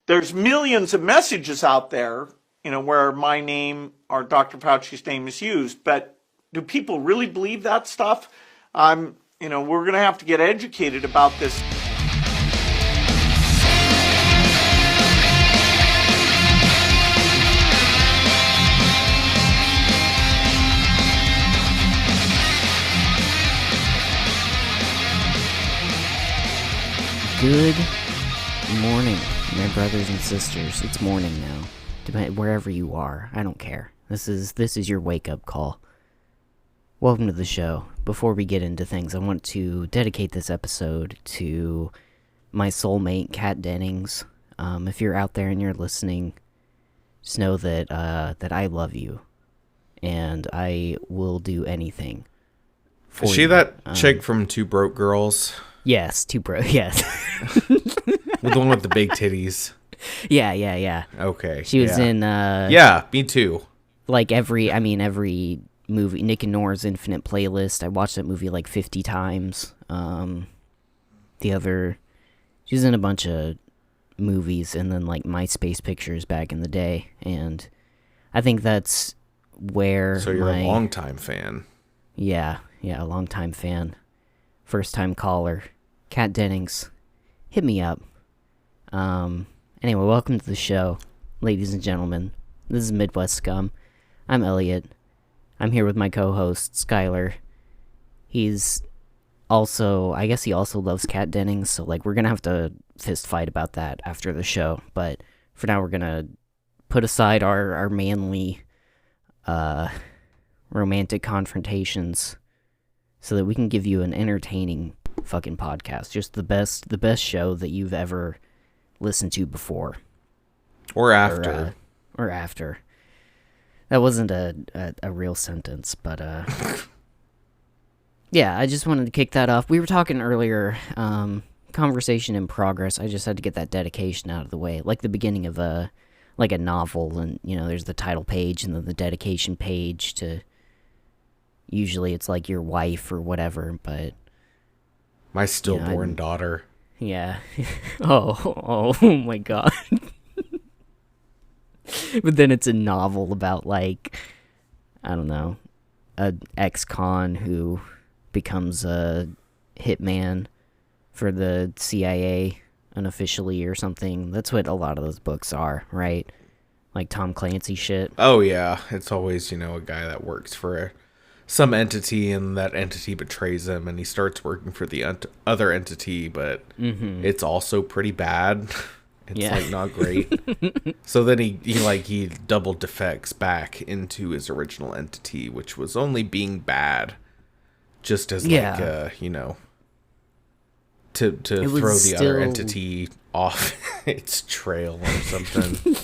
there's millions of messages out there, where my name or Dr. Fauci's name is used. But do people really believe that stuff? We're going to have to get educated about this. Good morning, my brothers and sisters. It's morning now. Wherever you are, I don't care. This is your wake-up call. Welcome to the show. Before we get into things, I want to dedicate this episode to my soulmate, Kat Dennings. If you're out there and you're listening, just know that that I love you, and I will do anything for you. Is she that chick from Two Broke Girls? Yes, yes. The one with the big titties. Yeah. Okay. She was in yeah, me too. Like every movie, Nick and Nora's Infinite Playlist. I watched that movie like 50 times. She was in a bunch of movies and then like MySpace pictures back in the day, and I think that's where So you're a longtime fan. Yeah, a longtime fan. First time caller. Kat Dennings. Hit me up. Anyway, welcome to the show, ladies and gentlemen. This is Midwest Scum. I'm Elliot. I'm here with my co-host, Skylar. He's also, I guess he also loves Kat Dennings, so like we're gonna have to fist fight about that after the show. But for now, we're gonna put aside our manly, romantic confrontations so that we can give you an entertaining fucking podcast. Just the best show that you've ever listened to before. Or after. Or after. That wasn't a real sentence, but yeah, I just wanted to kick that off. We were talking earlier, conversation in progress. I just had to get that dedication out of the way. Like the beginning of a novel, and there's the title page and then the dedication page to, usually it's like your wife or whatever, but my stillborn daughter. Yeah. Oh my god. But then it's a novel about, like, I don't know, an ex-con who becomes a hitman for the CIA unofficially or something. That's what a lot of those books are, right? Like Tom Clancy shit. Oh yeah, it's always, a guy that works for some entity, and that entity betrays him, and he starts working for the other entity, but it's also pretty bad. It's like not great. So then he double defects back into his original entity, which was only being bad, just as to throw the other entity off its trail or something.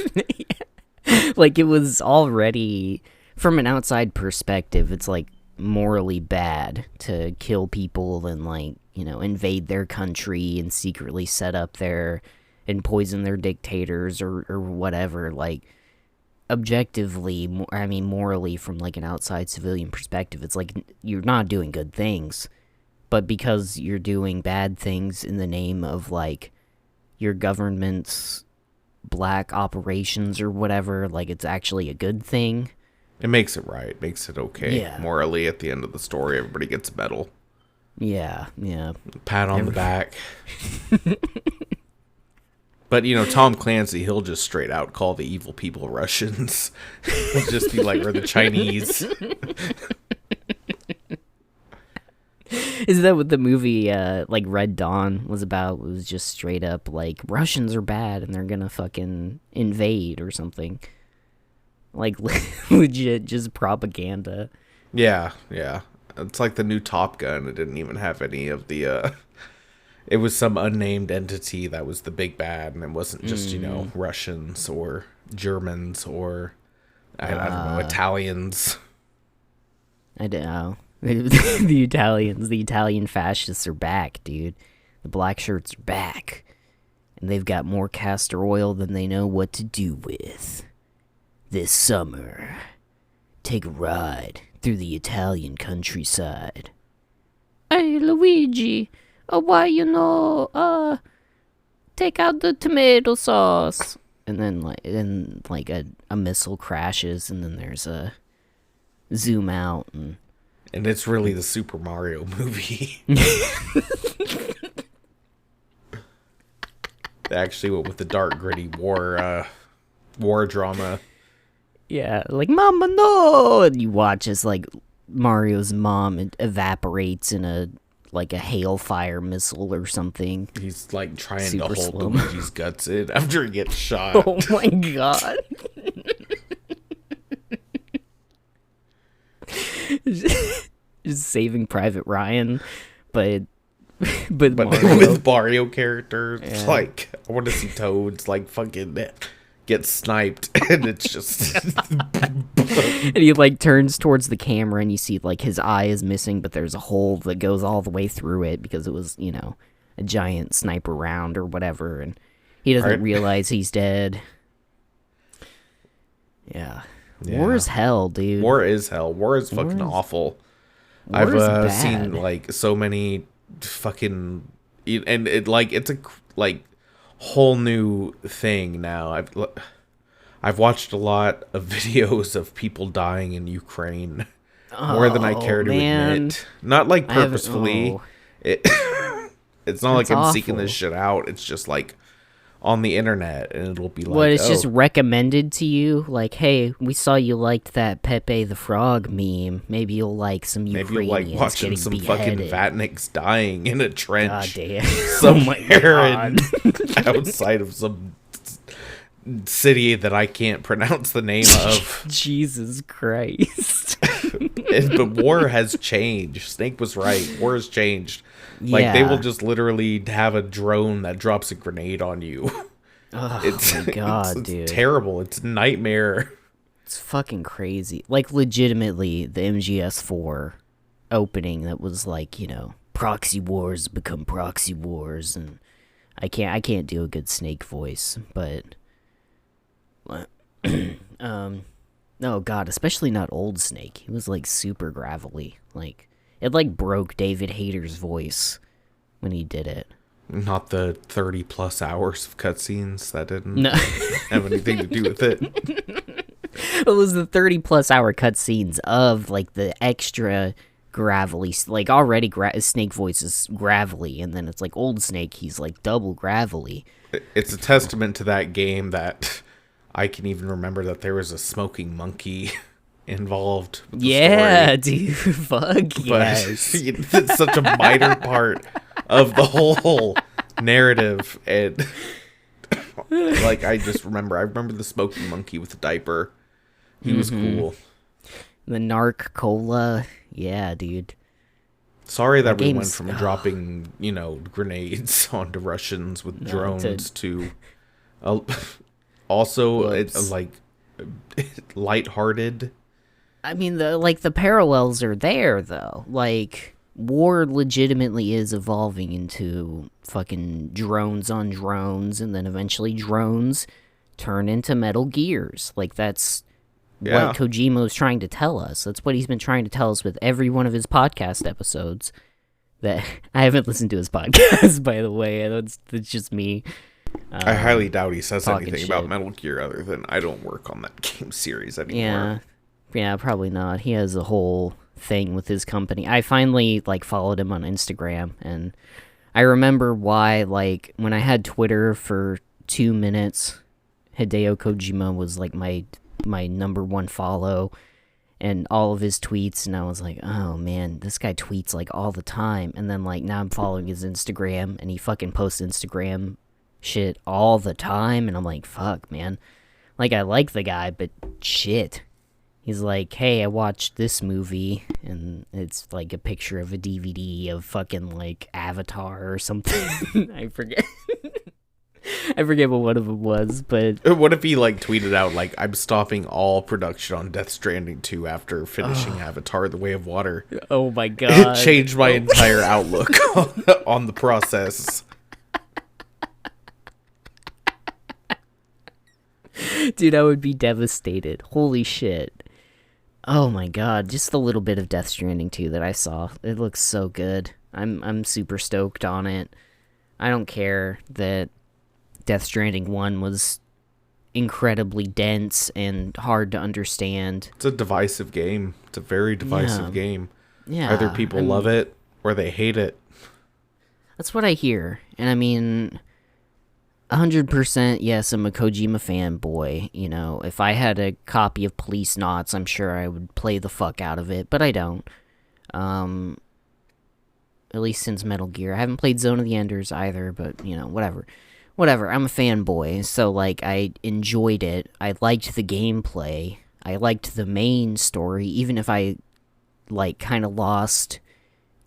Like, it was already, from an outside perspective, it's like morally bad to kill people and invade their country and secretly set up and poison their dictators or whatever. Like, objectively, morally, from like an outside civilian perspective, it's like you're not doing good things, but because you're doing bad things in the name of like your government's black operations or whatever, like it's actually a good thing. It makes it right, makes it okay. Yeah. Morally, at the end of the story, everybody gets a medal. Yeah. Pat on the back. But, Tom Clancy, he'll just straight out call the evil people Russians. He'll just be like, or the Chinese. Is that what the movie, Red Dawn was about? It was just straight up, like, Russians are bad and they're gonna fucking invade or something. Like, legit, just propaganda. Yeah. It's like the new Top Gun. It didn't even have any of the, it was some unnamed entity that was the big bad, and it wasn't just, Russians or Germans or, I don't know, Italians. I don't know. The Italian fascists are back, dude. The black shirts are back. And they've got more castor oil than they know what to do with. This summer, take a ride through the Italian countryside. Hey, Luigi, why, take out the tomato sauce. And then a missile crashes, and then there's a zoom out, and it's really the Super Mario movie. They actually went with the dark, gritty war drama. yeah, like Mama no, and you watch as like Mario's mom evaporates in a hailfire missile or something. He's like trying Super to hold slow. Luigi's guts in after he gets shot. Oh my god. Just Saving Private Ryan, but Mario. With Mario characters. Yeah. Like, I want to see Toads like fucking get sniped, and it's just And he like turns towards the camera, and you see like his eye is missing, but there's a hole that goes all the way through it because it was, a giant sniper round or whatever, and he doesn't realize he's dead. Yeah. War is hell, dude. War is hell. War is fucking awful. I've bad. seen like so many fucking, and it's a whole new thing now. I've watched a lot of videos of people dying in Ukraine, more than I care to admit. Not like purposefully. It's not like I'm seeking this shit out. It's just like on the internet, and it'll be like, it's just recommended to you, like, hey, we saw you liked that Pepe the Frog meme. Maybe you'll like some Ukrainians maybe you'll like watching getting some beheaded. fucking Vatniks dying in a trench. God damn. Somewhere outside of some city that I can't pronounce the name of. Jesus Christ. But war has changed. Snake was right. War has changed. Like, they will just literally have a drone that drops a grenade on you. Oh my god, it's dude. terrible. It's a nightmare. It's fucking crazy. Like, legitimately, the MGS4 opening that was like, proxy wars become proxy wars, and I can't do a good Snake voice, but oh god, especially not old Snake. He was like super gravelly. Like, it like broke David Hayter's voice when he did it. Not the 30 plus hours of cutscenes that didn't No. have anything to do with it. It was the 30 plus hour cutscenes of like the extra gravelly, like already Snake voice is gravelly, and then it's like old Snake, he's like double gravelly. It's a testament to that game that I can even remember that there was a smoking monkey involved with the story. Dude, fuck But yes. it's such a minor part of the whole narrative, and like I remember the smoking monkey with the diaper. He was cool. The Narc Cola, yeah, dude. Sorry that we went game's- from dropping, grenades onto Russians with drones to also it's like lighthearted. I mean, the parallels are there, though. Like, war legitimately is evolving into fucking drones on drones, and then eventually drones turn into Metal Gears. Like, that's what Kojima was trying to tell us. That's what he's been trying to tell us with every one of his podcast episodes. That I haven't listened to his podcast, by the way. That's just me. I highly doubt he says talking anything about shit. Metal Gear other than I don't work on that game series anymore. Yeah, probably not. He has a whole thing with his company. I finally followed him on Instagram, and I remember why. Like, when I had Twitter for 2 minutes, Hideo Kojima was like my number one follow, and all of his tweets, and I was like, oh man, this guy tweets like all the time. And then now I'm following his Instagram, and he fucking posts Instagram shit all the time, and I'm like, fuck, man. Like, I like the guy, but shit. He's like, hey, I watched this movie, and it's like a picture of a DVD of fucking Avatar or something. I forget. I forget what one of them was, but What if he tweeted out I'm stopping all production on Death Stranding 2 after finishing Avatar: The Way of Water. oh my god. It changed my entire outlook on the process. Dude, I would be devastated. Holy shit. Oh my god, just the little bit of Death Stranding 2 that I saw. It looks so good. I'm super stoked on it. I don't care that Death Stranding 1 was incredibly dense and hard to understand. It's a divisive game. It's a very divisive game. Yeah. Either people love it or they hate it. That's what I hear. And I mean, 100%, yes, I'm a Kojima fanboy. You know, if I had a copy of Police Knots, I'm sure I would play the fuck out of it, but I don't. At least since Metal Gear. I haven't played Zone of the Enders either, but, you know, whatever. Whatever, I'm a fanboy, so, like, I enjoyed it. I liked the gameplay. I liked the main story, even if I, like, kind of lost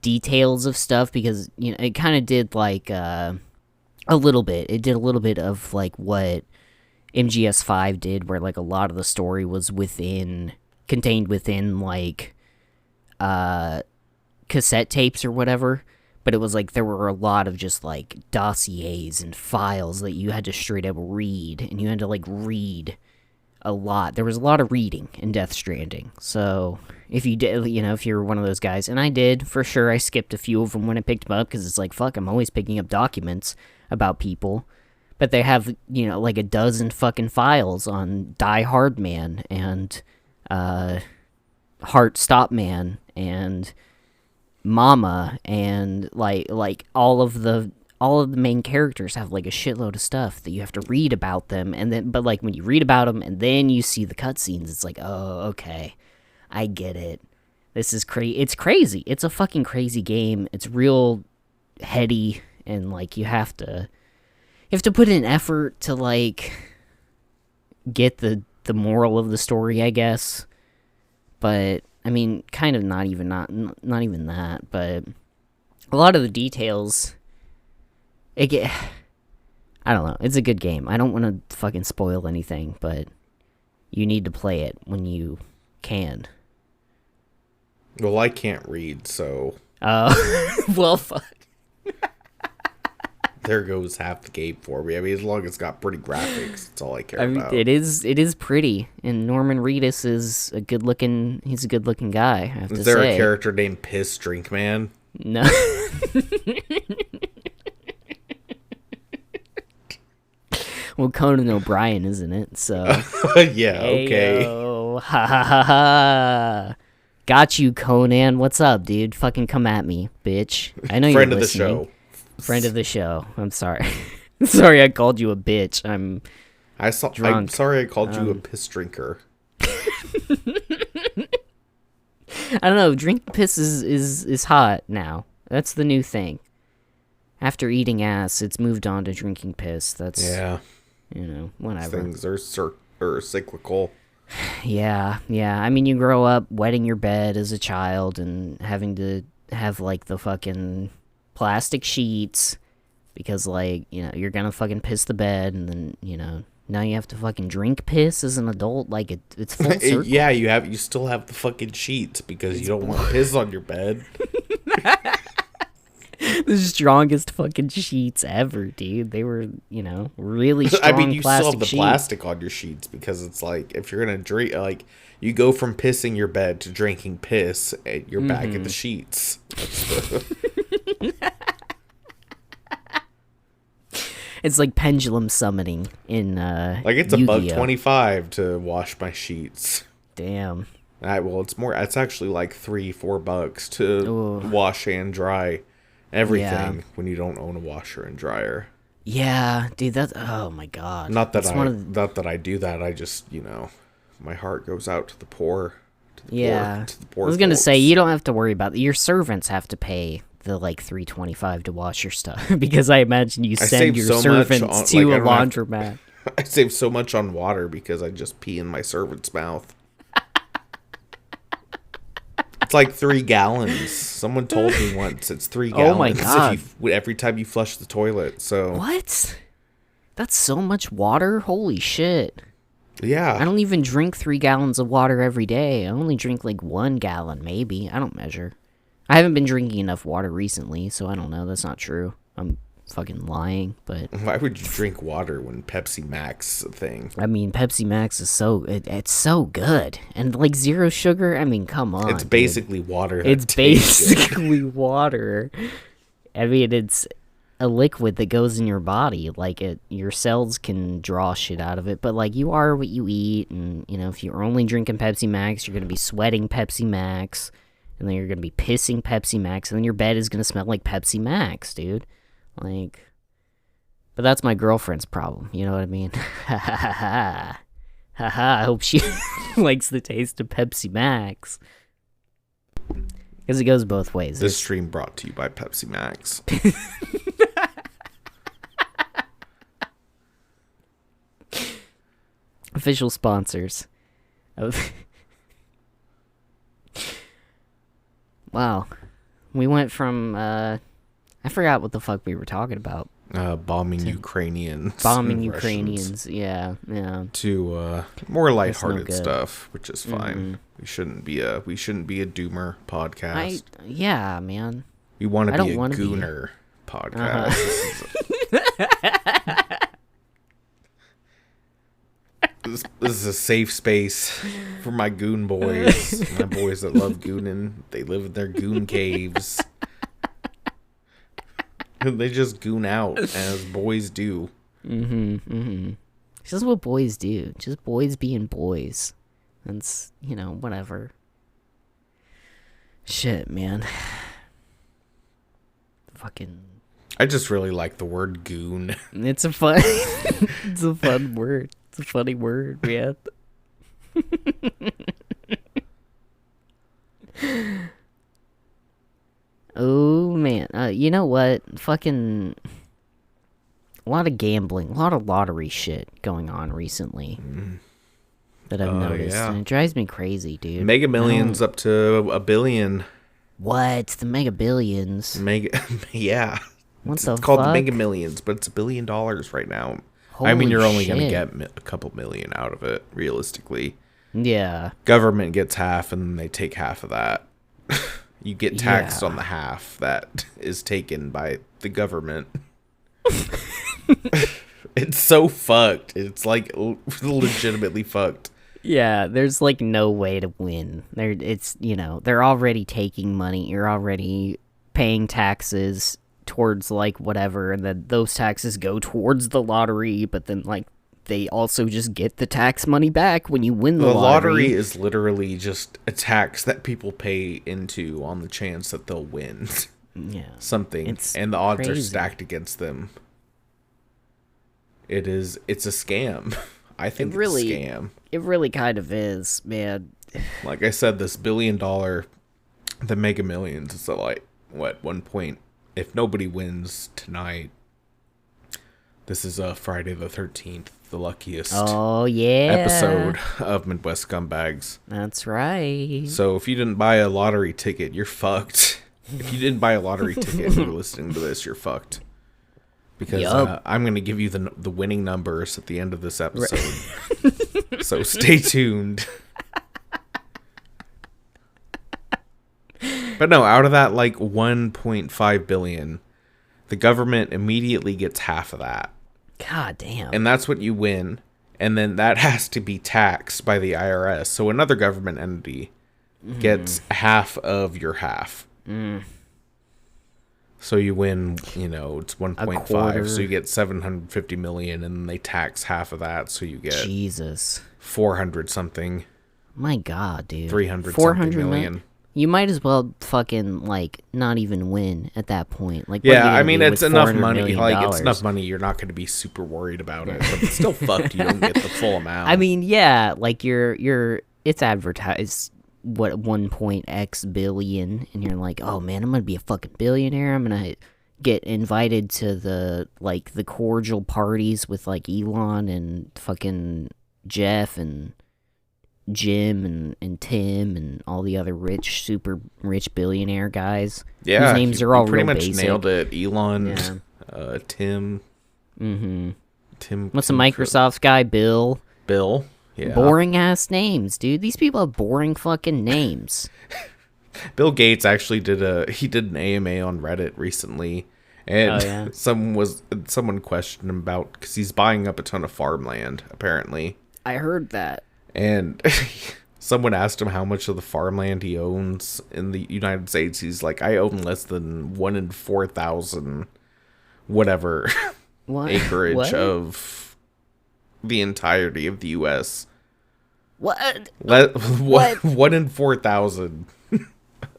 details of stuff, because, you know, it kind of did, like, a little bit. It did a little bit of, like, what MGS5 did, where, like, a lot of the story was contained within, like, cassette tapes or whatever. But it was like there were a lot of just like dossiers and files that you had to straight up read, and you had to like read a lot. There was a lot of reading in Death Stranding. So if you did, you know, if you're one of those guys, and I did for sure, I skipped a few of them when I picked them up because it's like, fuck, I'm always picking up documents about people. But they have, you know, like a dozen fucking files on Die Hard Man and Heart Stop Man and Mama, and like all of the main characters have like a shitload of stuff that you have to read about them, and then but like when you read about them and then you see the cutscenes, it's like, oh, okay, I get it. This is it's crazy. It's a fucking crazy game. It's real heady, and like you have to put in effort to like get the moral of the story, I guess. But I mean, kind of not even that, but a lot of the details, I don't know, it's a good game. I don't want to fucking spoil anything, but you need to play it when you can. Well, I can't read, so... well, fuck. There goes half the game for me. I mean, as long as it's got pretty graphics, that's all I care about. It is pretty, and Norman Reedus is a good looking guy, I have to say. Is there a character named Piss Drink Man? No. Well, Conan O'Brien, isn't it? So yeah, okay. Ayo. Ha ha ha ha. Got you, Conan. What's up, dude? Fucking come at me, bitch. I know Friend you're of the listening. show. Friend of the show. I'm sorry. Sorry I called you a bitch. I'm drunk. I'm sorry I called you a piss drinker. I don't know. Drinking piss is hot now. That's the new thing. After eating ass, it's moved on to drinking piss. That's, yeah. You know, whatever. Things are cyclical. Yeah. I mean, you grow up wetting your bed as a child and having to have, like, the fucking plastic sheets because, like, you know, you're gonna fucking piss the bed, and then, you know, now you have to fucking drink piss as an adult. Like, it's full circle. Yeah, you still have the fucking sheets because you don't want to piss on your bed. The strongest fucking sheets ever, dude. They were, you know, really strong. I mean, you still have the sheets. plastic on your sheets because it's like, if you're gonna drink, like, you go from pissing your bed to drinking piss, and you're back in the sheets. It's like pendulum summoning in like, it's Yu-Gi-Oh. $1.25 to wash my sheets. Damn. Well, it's actually like $3-4 to wash and dry everything when you don't own a washer and dryer. Yeah, dude, that's, oh my god. Not that I do that. I just, you know, my heart goes out to the poor. I poor was gonna folks. say, you don't have to worry about it. Your servants have to pay the like $3.25 to wash your stuff because I imagine you send your servants to a laundromat. I save so much on water because I just pee in my servant's mouth. It's like 3 gallons. Someone told me once it's 3 gallons. Oh my god! Every time you flush the toilet. So what? That's so much water. Holy shit! Yeah. I don't even drink 3 gallons of water every day. I only drink like 1 gallon, maybe. I don't measure. I haven't been drinking enough water recently, so I don't know. That's not true. I'm fucking lying, but... Why would you drink water when Pepsi Max is a thing? I mean, Pepsi Max is it's so good. And, like, zero sugar, I mean, come on, It's basically water. It's basically water. I mean, a liquid that goes in your body. Like, your cells can draw shit out of it, but, like, you are what you eat, and, you know, if you're only drinking Pepsi Max, you're gonna be sweating Pepsi Max, and then you're gonna be pissing Pepsi Max, and then your bed is gonna smell like Pepsi Max, dude. Like, but that's my girlfriend's problem, you know what I mean? Ha ha ha ha. Ha ha, I hope she likes the taste of Pepsi Max. Because it goes both ways. This stream brought to you by Pepsi Max. Official sponsors. Wow. We went from, I forgot what the fuck we were talking about. Bombing Ukrainians. Bombing and Ukrainians, Russians, yeah. to more lighthearted good. stuff, which is fine. We shouldn't be a doomer podcast. Yeah, man. We want I to be don't a wanna be. gooner podcast. This is a safe space for my goon boys. My boys that love gooning. They live in their goon caves. They just goon out, as boys do. This is what boys do. Just boys being boys. That's, you know, whatever. Shit, man. Fucking... I just really like the word goon. It's a fun... it's a fun word. It's a funny word, man. Oh, man. You know what? Fucking... A lot of gambling, a lot of lottery shit going on recently that I've noticed. Yeah. And it drives me crazy, dude. Mega Millions up to $1 billion. What? The Mega Billions? Yeah. What It's the called the fuck? Mega Millions, but it's $1 billion right now. Holy I mean, you're only going to shit. get a couple million out of it, realistically. Yeah. Government gets half, and they take half of that. You get taxed Yeah. on the half that is taken by the government. It's so fucked. It's like legitimately fucked. Yeah, there's like no way to win. It's, you know, they're already taking money. You're already paying taxes towards like whatever, and then those taxes go towards the lottery, but then like they also just get the tax money back when you win the The lottery. lottery is literally just a tax that people pay into on the chance that they'll win Yeah. something, It's and the odds are crazy. stacked against them. It's a scam. I think really- it's a scam. It really kind of is, man. Like I said, this $1 billion, the Mega Millions, is like, what, 1 point. If nobody wins tonight, this is Friday the 13th, the luckiest Oh, yeah. episode of Midwest Scumbags. That's right. So if you didn't buy a lottery ticket, you're fucked. If you didn't buy a lottery ticket and you're listening to this, you're fucked. Because Yup. I'm going to give you the winning numbers at the end of this episode. So stay tuned. But no, out of that like 1.5 billion, the government immediately gets half of that. God damn. And that's what you win. And then that has to be taxed by the IRS. So another government entity gets half of your half. So you win, you know, it's 1.5. quarter. So you get 750 million, and then they tax half of that. So you get Jesus. 400 something, My God, dude. 300 400 something million. You might as well fucking, like, not even win at that point. Like, what are you Yeah, gonna I mean, do it's with enough $400 money. million? Like, it's enough money. You're not going to be super worried about it. But it's still fucked. You don't get the full amount. I mean, yeah, like, it's advertised, what, 1.x billion, and you're like, oh, man, I'm gonna be a fucking billionaire. I'm gonna get invited to the cordial parties with, like, Elon and fucking Jeff and Jim and Tim and all the other super rich billionaire guys. yeah, whose names are all pretty real much basic. nailed it. Elon, Yeah. Tim. Mm-hmm. What's the Tim Microsoft guy? Bill. Bill. Yeah. Boring ass names, dude. These people have boring fucking names. Bill Gates actually did an AMA on Reddit recently, and Oh, yeah? someone questioned him about, because he's buying up a ton of farmland apparently, I heard that. and someone asked him how much of the farmland he owns in the United States. He's like, I own less than 1 in 4,000 whatever What? acreage What? of the entirety of the U.S. What? One in 4,000 of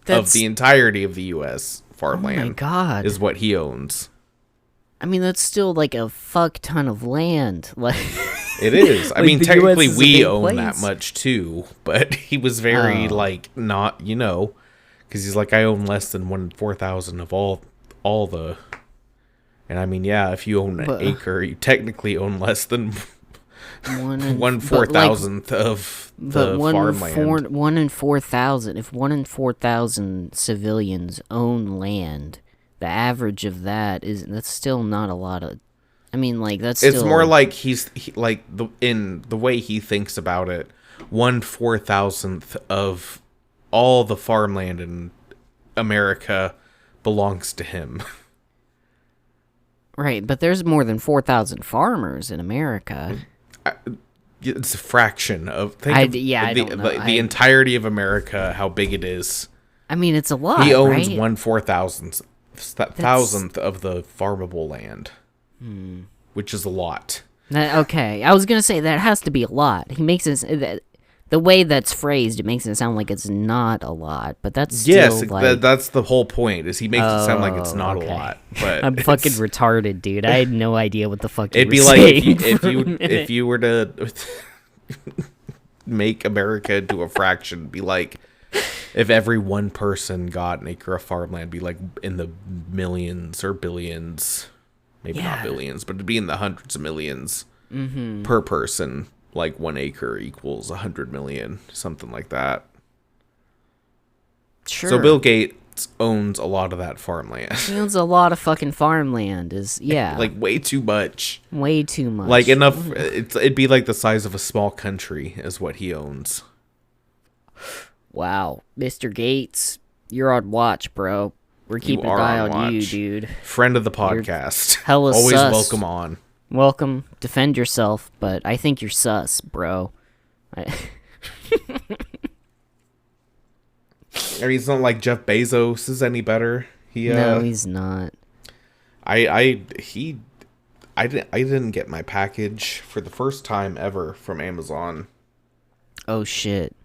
That's- the entirety of the U.S. farmland Oh my God. is what he owns. I mean, that's still like a fuck ton of land. Like, It is. I Like, mean, the technically US is a we big own that place. much too, but he was very Oh. like not, because he's like, I own less than 1 in 4,000 of all the. And I mean, yeah, if you own an But- acre, you technically own less than one in, 1/4,000th of the farmland. 1 in 4,000. If 1 in 4,000 civilians own land, the average of that's still not a lot of. I mean, like that's. It's still, more like in the way he thinks about it, 1/4,000th of all the farmland in America belongs to him. right, but there's more than 4,000 farmers in America. It's a fraction of. I Think of don't know. the entirety of America, how big it is. I mean, it's a lot. He owns right? 1/4,000th of the farmable land, which is a lot. Okay, I was gonna say that has to be a lot. He makes it the way that's phrased, it makes it sound like it's not a lot, but that's still Yes, like that's the whole point. Is he makes it sound like it's not okay. a lot, but I'm fucking retarded, dude. I had no idea what the fuck you it'd were be like saying if for a you minute. if you were to make America into a fraction, be like if every one person got an acre of farmland, be like in the millions or billions, maybe Yeah. not billions, but it'd be in the hundreds of millions per person. Like 1 acre equals 100 million, something like that. Sure. So Bill Gates owns a lot of that farmland. He owns a lot of fucking farmland. Yeah, Like way too much. way too much. Like enough. It'd be like the size of a small country is what he owns. Wow, Mr. Gates, you're on watch, bro. We're keeping an are eye on on you, watch. dude. Friend of the podcast. hella Always sus. welcome on. Welcome, defend yourself, but I think you're sus, bro. I mean, it's not like Jeff Bezos is any better. No, he's not. I didn't get my package for the first time ever from Amazon. Oh shit.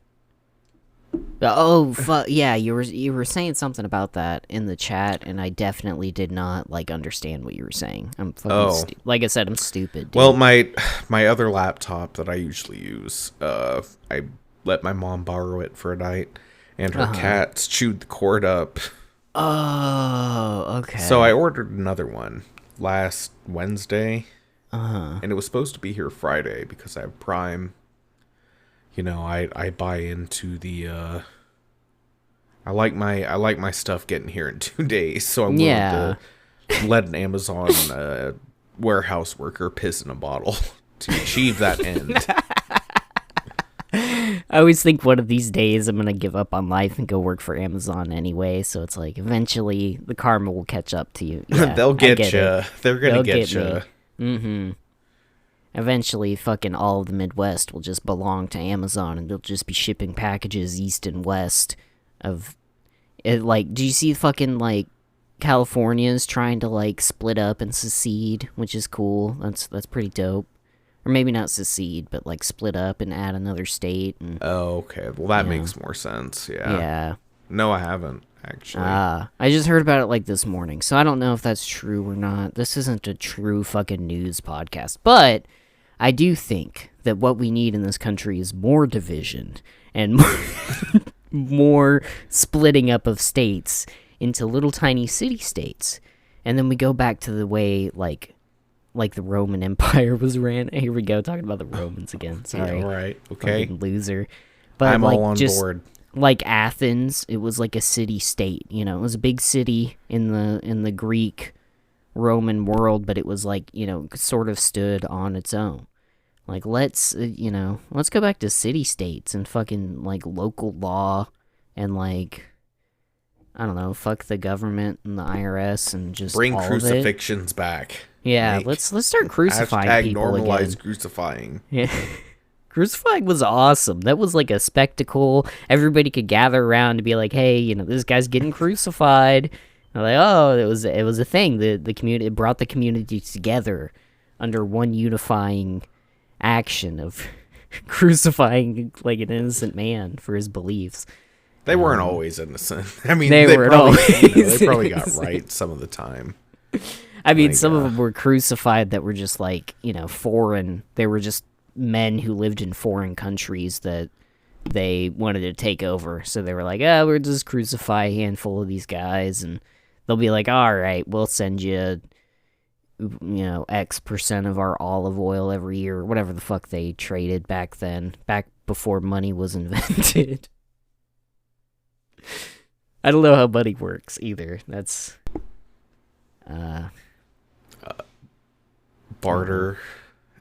Oh fuck yeah, you were saying something about that in the chat, and I definitely did not like understand what you were saying. I'm fucking like I said, I'm stupid. Dude. Well, my other laptop that I usually use, I let my mom borrow it for a night, and her cats chewed the cord up. Oh, okay. So I ordered another one last Wednesday, Uh-huh. and it was supposed to be here Friday because I have Prime. You know, I buy into the I like my stuff getting here in 2 days, so I'm willing to let an Amazon warehouse worker piss in a bottle to achieve that end. I always think one of these days I'm gonna give up on life and go work for Amazon anyway. So it's like eventually the karma will catch up to you. Yeah, They'll I get it. you. They're gonna They'll get get you. me. Mm-hmm. Eventually, fucking all of the Midwest will just belong to Amazon, and they'll just be shipping packages east and west of it. Like, do you see fucking like California's trying to like split up and secede, which is cool. That's pretty dope. Or maybe not secede, but like split up and add another state. And Oh, okay. Well, that Yeah. makes more sense. Yeah. yeah. No, I haven't actually. I just heard about it like this morning, so I don't know if that's true or not. This isn't a true fucking news podcast, but I do think that what we need in this country is more division and more splitting up of states into little tiny city states. And then we go back to the way like the Roman Empire was ran. Here we go, talking about the Romans again. Sorry. Yeah, right. Okay. Fucking loser. But I'm like, all on just, board. like Athens, it was like a city-state. You know, it was a big city in the Greek Roman world, but it was like, you know, sort of stood on its own. Like, let's go back to city-states and fucking like local law and like, I don't know, fuck the government and the IRS and just Bring all of it. crucifixions back. Yeah, Make- let's start crucifying Hashtag people normalize again. crucifying. Yeah. Crucifying was awesome. That was like a spectacle. Everybody could gather around to be like, hey, you know, this guy's getting crucified. Like, oh, it was a thing. The community, it brought the community together under one unifying action of crucifying like an innocent man for his beliefs. They weren't always innocent. I mean, They weren't probably, always they probably got innocent. right some of the time. I mean, Like, some of them were crucified that were just like, foreign. They were just men who lived in foreign countries that they wanted to take over. So they were like, we'll just crucify a handful of these guys, and they'll be like, all right, we'll send you, X% of our olive oil every year, or whatever the fuck they traded back then, back before money was invented. I don't know how money works either. That's Barter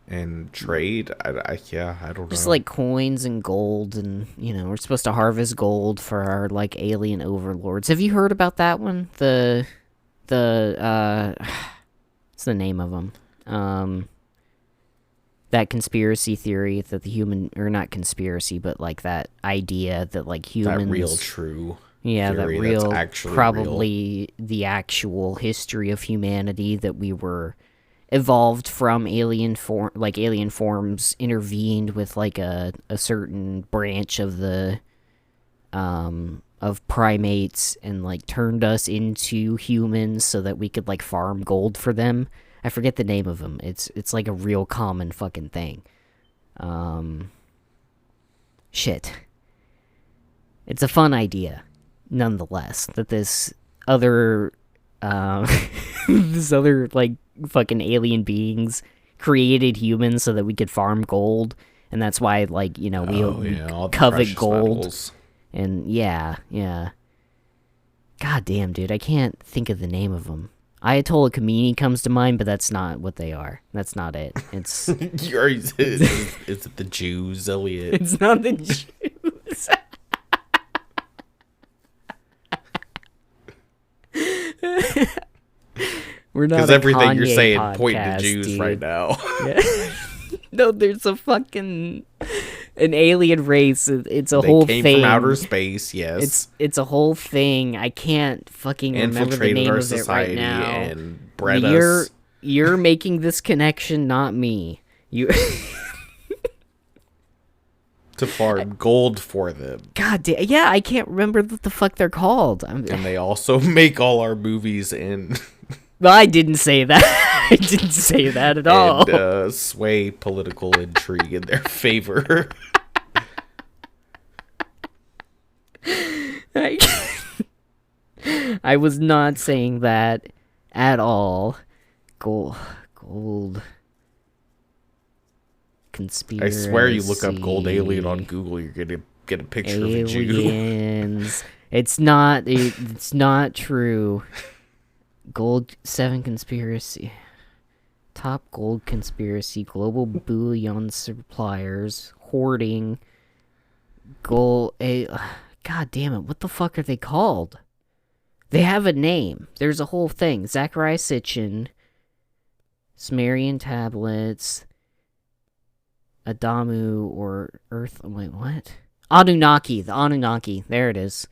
and trade. I don't know. just like coins and gold, and we're supposed to harvest gold for our like alien overlords. Have you heard about that one? What's the name of them? That conspiracy theory that the human, or not conspiracy, but like that idea that like humans, that real true. yeah, that theory real, that's actually probably the actual history of humanity, that we were evolved from alien forms intervened with like a certain branch of the of primates and like turned us into humans so that we could like farm gold for them. I forget the name of them. It's like a real common fucking thing. Shit. It's a fun idea, nonetheless, that this other like fucking alien beings created humans so that we could farm gold, and that's why like we all the covet precious gold. metals. And yeah. God damn, dude, I can't think of the name of them. Ayatollah Khomeini comes to mind, but that's not what they are. That's not it. It's Is it the Jews, Elliot? it's not the Jews. We're not Because a everything you're Kanye saying point to podcast, Jews dude. right now. Yeah. No, there's a fucking an alien race. It's a They whole came thing. from outer space, yes. It's a whole thing. I can't fucking remember the Infiltrated name our of it right society now. and bred you're us. you're making this connection, not me. You. To farm gold for them. God damn. Yeah, I can't remember what the fuck they're called. And they also make all our movies and I didn't say that. I didn't say that at all. and sway political intrigue in their favor. I was not saying that at all. Gold. Conspiracy. I swear you look up gold alien on Google, you're gonna get a picture of a Jew. Aliens. It's not true. Gold 7 conspiracy. Top gold conspiracy. Global bullion suppliers. Hoarding. God damn it. What the fuck are they called? They have a name. There's a whole thing. Zachariah Sitchin. Sumerian tablets. Adamu or Earth. Wait, what? Annunaki. The Annunaki. There it is.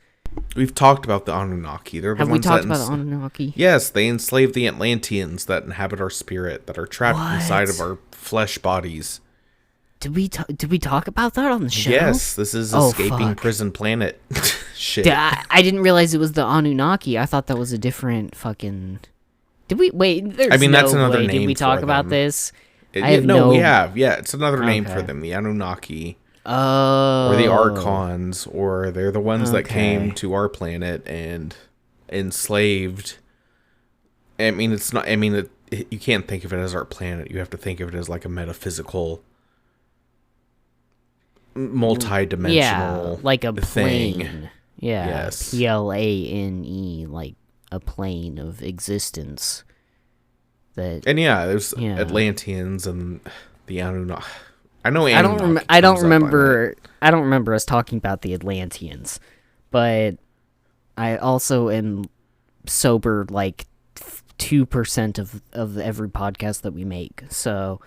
We've talked about the Annunaki. They're the Have we ones talked that about the Annunaki? Yes, they enslave the Atlanteans that inhabit our spirit, that are trapped What? inside of our flesh bodies. Did we talk about that on the show? Yes, this is Oh, Escaping fuck. Prison Planet. Shit. I didn't realize it was the Anunnaki. I thought that was a different fucking. Did we wait? There's that's no another way. name Did we talk for about them. this? Yeah, I have no, no- we have. Yeah, it's another name for Okay. them, the Anunnaki. Oh. Or the Archons, or they're the ones that Okay. came to our planet and enslaved. I mean, it's not. I mean, you can't think of it as our planet. You have to think of it as like a metaphysical, multi-dimensional, Yeah, like a thing. plane. Yeah. Yes. Plane, like a plane of existence. That And yeah, there's Yeah. Atlanteans and the Anunnaki. I know. I don't Anunnaki I don't comes up on remember. I don't remember us talking about the Atlanteans, but I also am sober like 2% of every podcast that we make. So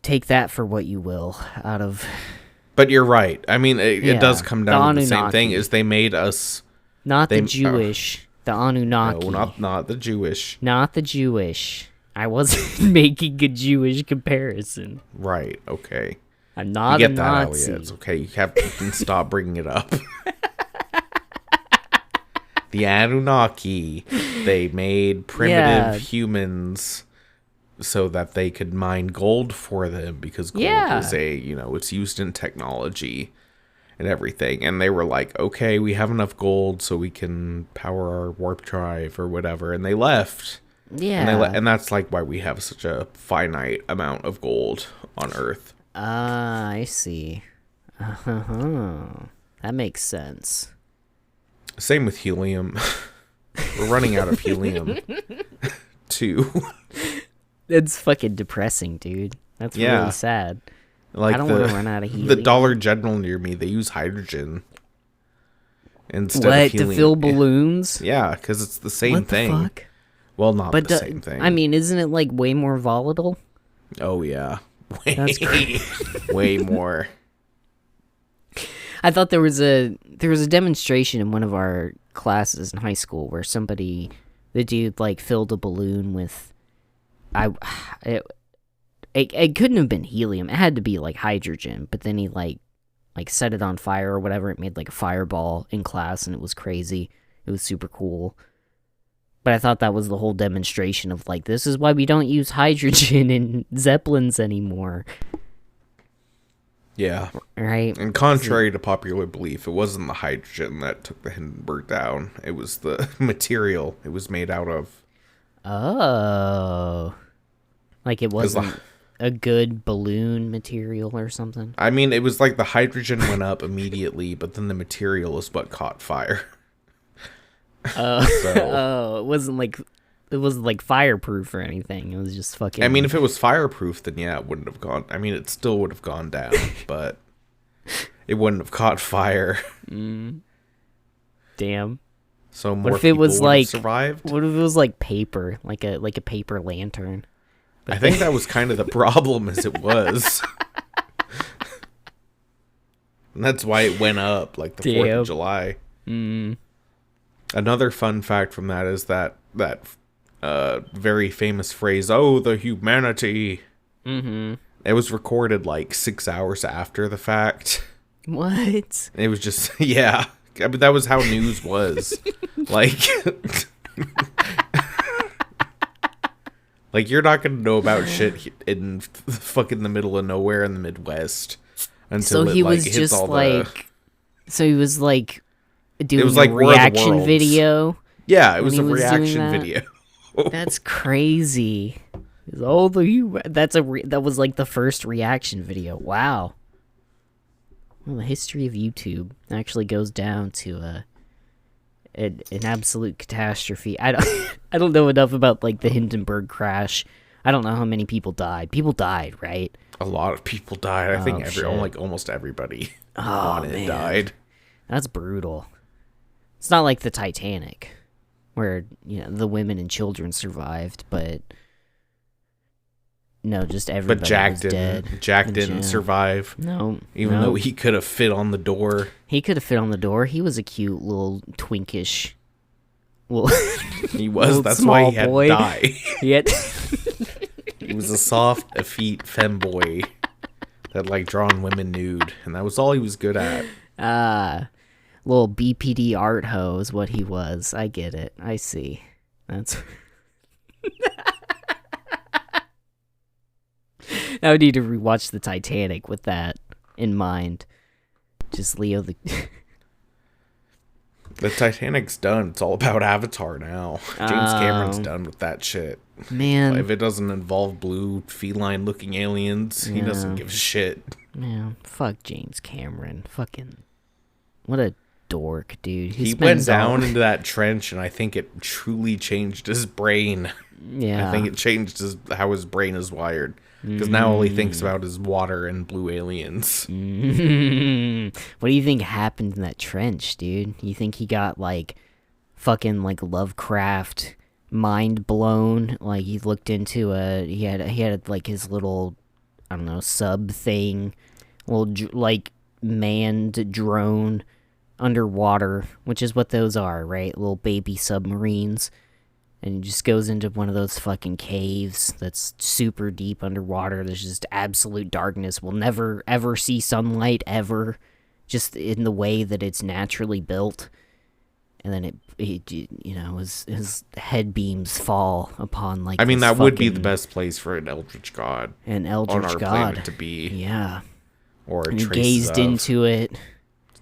take that for what you will. Out of But you're right. I mean, it Yeah, does come the down to the same Anunnaki. thing. Is they made us. not They- the Jewish. The Anunnaki. No, not the Jewish. Not the Jewish. I wasn't making a Jewish comparison. Right, okay. I'm not You a get that, Nazi. Elliot. It's okay. You can stop bringing it up. The Anunnaki, they made primitive humans so that they could mine gold for them because gold is it's used in technology and everything. And they were like, okay, we have enough gold so we can power our warp drive or whatever. And they left. Yeah. And that's like why we have such a finite amount of gold on Earth. Ah, I see. That makes sense. Same with helium. We're running out of helium, too. It's fucking depressing, dude. That's really sad. Like I don't want to run out of helium. The Dollar General near me, they use hydrogen instead of helium. To fill balloons? Yeah, because it's the same thing. What the fuck? Well, not the same thing. I mean, isn't it like way more volatile? Oh, yeah. That's crazy. Way more. I thought there was a demonstration in one of our classes in high school where the dude like filled a balloon with, it couldn't have been helium. It had to be like hydrogen. But then he like set it on fire or whatever. It made like a fireball in class, and it was crazy. It was super cool. But I thought that was the whole demonstration of like, this is why we don't use hydrogen in Zeppelins anymore. Yeah. Right? And contrary to popular belief, it wasn't the hydrogen that took the Hindenburg down. It was the material it was made out of. Oh. Like it wasn't a good balloon material or something? I mean, it was like the hydrogen went up immediately, but then the material is what caught fire. Oh, it wasn't like fireproof or anything. It was just fucking. I mean, if it was fireproof, then yeah, it wouldn't have gone. I mean, it still would have gone down, but it wouldn't have caught fire. Damn. So more what if it was like survived? What if it was like paper, like a paper lantern? I think that was kind of the problem, as it was. And that's why it went up, like the 4th of July. Another fun fact from that is that very famous phrase, "Oh, the humanity." It was recorded like 6 hours after the fact. What? It was just, yeah. I mean, that was how news was. Like, like, you're not going to know about shit in fucking the middle of nowhere in the Midwest until he was hits just all like, so he was like doing it was like a War of the reaction Worlds. video. Yeah, it was a he was doing reaction that? video. That's crazy. That was like the first reaction video. Wow. Well, the history of YouTube actually goes down to an absolute catastrophe. I don't know enough about like the Hindenburg crash. I don't know how many people died. People died, right? A lot of people died. I think shit. like almost everybody Oh, man. died. That's brutal. It's not like the Titanic, where the women and children survived, but no, just everybody But Jack was didn't. dead. Jack didn't survive. No, Even though he could have fit on the door. he could have fit on the door. He was a cute little twinkish. Well, He was. Little That's why small he had boy. to die. yet He was a soft, effete femboy that liked drawing women nude, and that was all he was good at. little BPD art hoe is what he was. I get it. I see. That's. I would need to rewatch the Titanic with that in mind. Just Leo the. The Titanic's done. It's all about Avatar now. James Cameron's done with that shit. Man. If it doesn't involve blue, feline-looking aliens, he doesn't give a shit. Man, fuck James Cameron. Fucking. What a dork, dude. He went down into that trench, and I think it truly changed his brain. Yeah. I think it changed how his brain is wired. Because now all he thinks about is water and blue aliens. What do you think happened in that trench, dude? You think he got, like, fucking, like, Lovecraft mind blown? Like, he looked into he had, like, his little, I don't know, sub thing. Little, like, manned drone underwater, which is what those are, right? Little baby submarines. And he just goes into one of those fucking caves that's super deep underwater. There's just absolute darkness. We'll never, ever see sunlight, ever. Just in the way that it's naturally built. And then his head beams fall upon, like, I mean, this that would be the fucking- best place for an Eldritch God. An on Eldritch our God. planet to be. Yeah. Or And he traces gazed of, into it.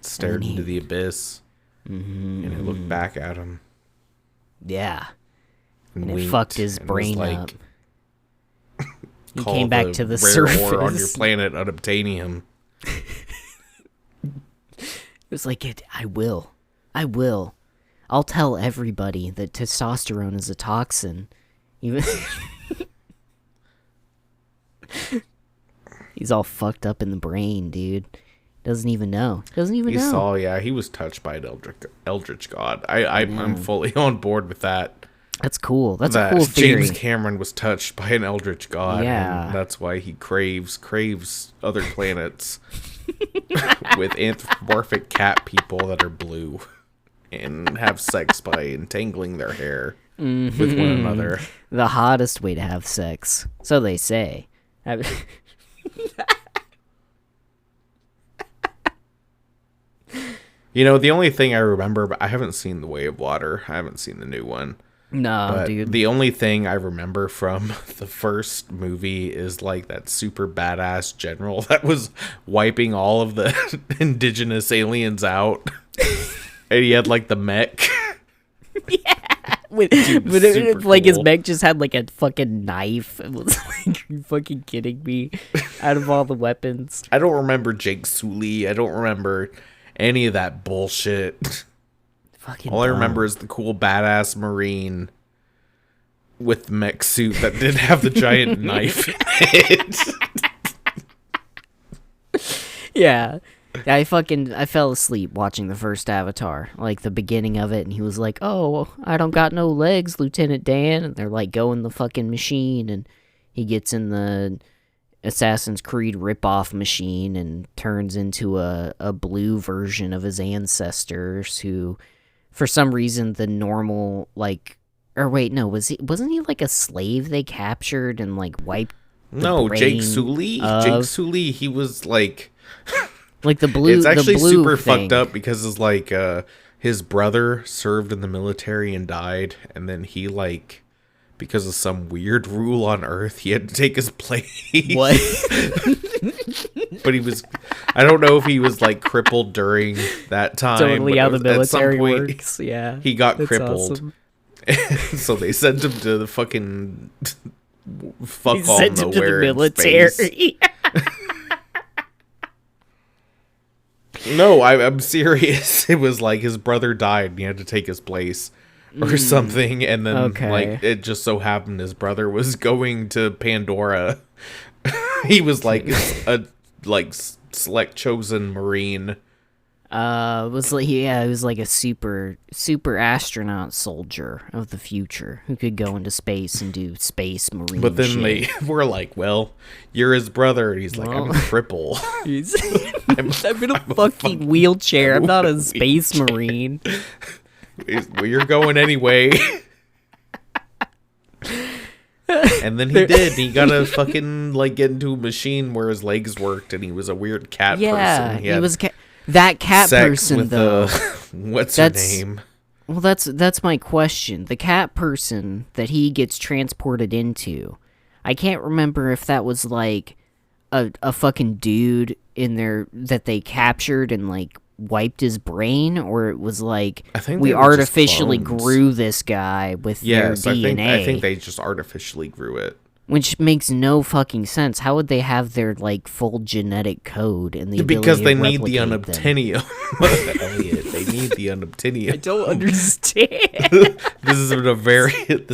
stared and he- into the abyss, and it looked back at him. Yeah. And it winked fucked his and was brain like, up. He "Call came back to the rare surface. ore on your planet unobtainium." It was like, I will. I'll tell everybody that testosterone is a toxin. Even he's all fucked up in the brain, dude. Doesn't even know. He saw, he was touched by an Eldritch God. I'm fully on board with that. That's cool. That's That a cool theory. James Cameron was touched by an Eldritch God, Yeah. and that's why he craves other planets with anthropomorphic cat people that are blue and have sex by entangling their hair with one another. The hottest way to have sex. So they say. You know, the only thing I remember, but I haven't seen The Way of Water. I haven't seen the new one. No, But dude. the only thing I remember from the first movie is like that super badass general that was wiping all of the indigenous aliens out. And he had like the mech. But super like his cool. mech just had like a fucking knife. It was like, you're fucking kidding me. Out of all the weapons. I don't remember Jake Sully. I don't remember any of that bullshit. Fucking All I dumb. remember is the cool badass Marine with the mech suit that did have the giant knife in it. Yeah. I fell asleep watching the first Avatar, like the beginning of it, and he was like, "Oh, I don't got no legs, Lieutenant Dan," and they're like, "Go in the fucking machine," and he gets in the Assassin's Creed ripoff machine and turns into a blue version of his ancestors who, for some reason, the normal, like, or wait, no, wasn't he like a slave they captured and like wiped No, Jake brain Sully. of- Jake Sully, he was like... like the blue. It's actually the blue super thing. fucked up because it's like his brother served in the military and died, and then he like, because of some weird rule on Earth, he had to take his place. What? But he was, I don't know if he was like crippled during that time. Totally but how the at some military point, works. Yeah, He got That's crippled. awesome. So they sent him to the fucking fuck He all sent him to the nowhere in military. space. No, I'm serious. It was like his brother died and he had to take his place or something. And then Okay. like it just so happened his brother was going to Pandora. He was like a select chosen Marine. It was like he was like a super astronaut soldier of the future who could go into space and do space marine. But then shit. they were like, well, you're his brother. And he's like, I'm a Well. cripple. I'm in a fucking wheelchair. I'm not a space marine. Well, you're going anyway. And then he did. He got to fucking like get into a machine where his legs worked, and he was a weird cat Yeah, person. he had was that cat sex person with though. What's That's- her name? Well, that's my question. The cat person that he gets transported into, I can't remember if that was like a fucking dude in there that they captured and like wiped his brain, or it was like I think we they were just artificially clones. grew this guy with Yes, their DNA, I think they just artificially grew it. which makes no fucking sense. How would they have their like full genetic code and the Because ability they to need the replicate them? unobtainium. Elliot, they need the unobtainium. Don't understand. This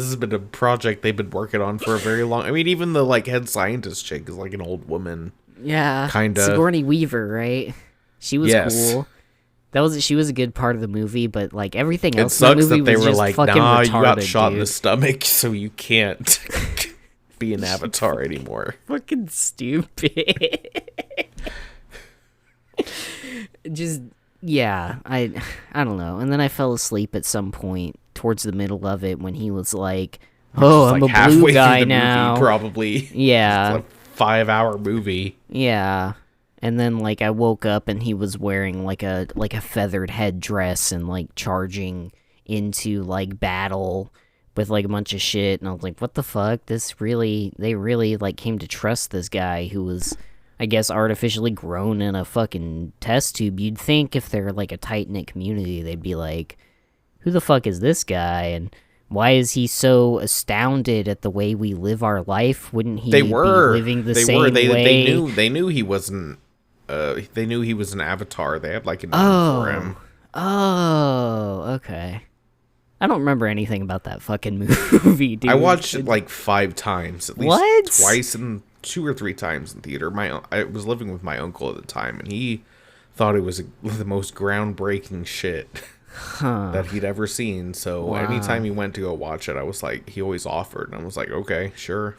has been a project they've been working on for a very long. I mean, even the like head scientist chick is like an old woman. Yeah, Kinda. Sigourney Weaver, right? She was Yes. cool. She was a good part of the movie, but like everything It else in the sucks movie that they was were just like, fucking nah, retarded, you got shot in the dude. stomach, so you can't be an avatar anymore. Fucking stupid. Just Yeah, I don't know. And then I fell asleep at some point towards the middle of it when he was like, "Oh, Just, I'm like, a halfway blue through guy the now." movie, probably. Yeah. It's a 5-hour movie. Yeah. And then like I woke up and he was wearing like a feathered headdress and like charging into like battle with like a bunch of shit, and I was like, what the fuck? They really like came to trust this guy who was, I guess, artificially grown in a fucking test tube. You'd think if they're like a tight-knit community, they'd be like, who the fuck is this guy, and why is he so astounded at the way we live our life? Wouldn't he They be were living the they same were they way? they knew he wasn't. They knew he was an avatar. They had like a name for him. Oh, okay. I don't remember anything about that fucking movie, dude. I watched it like 5 times, at least What? twice and 2 or 3 times in theater. I was living with my uncle at the time, and he thought it was the most groundbreaking shit that he'd ever seen. So anytime he went to go watch it, I was like, he always offered, and I was like, okay, sure.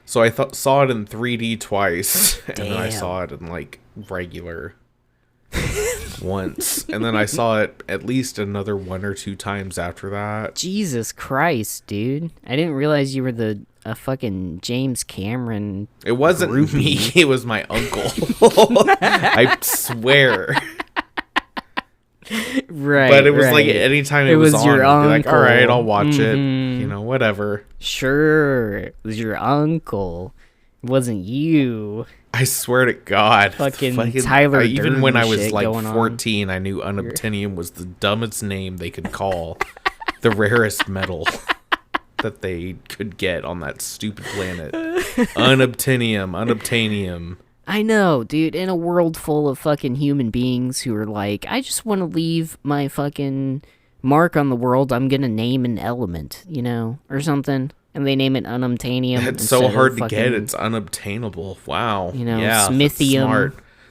So I saw it in 3D twice, and then I saw it in like regular once, and then I saw it at least another 1 or 2 times after that. Jesus Christ, dude. I didn't realize you were a fucking James Cameron. It wasn't me, it was my uncle. I swear. Right. But it was like anytime it was on, your I'd be like, all right, uncle. I'll watch it. You know, whatever. Sure. It was your uncle. It wasn't you. I swear to God. Fucking Tyler even when I was shit like going on. 14, I knew unobtainium was the dumbest name they could call the rarest metal that they could get on that stupid planet. Unobtainium. I know, dude, in a world full of fucking human beings who are like, I just want to leave my fucking mark on the world, I'm gonna name an element, you know, or something. And they name it unobtainium. It's so hard to get. It's unobtainable. Wow. You know, yeah, smithium.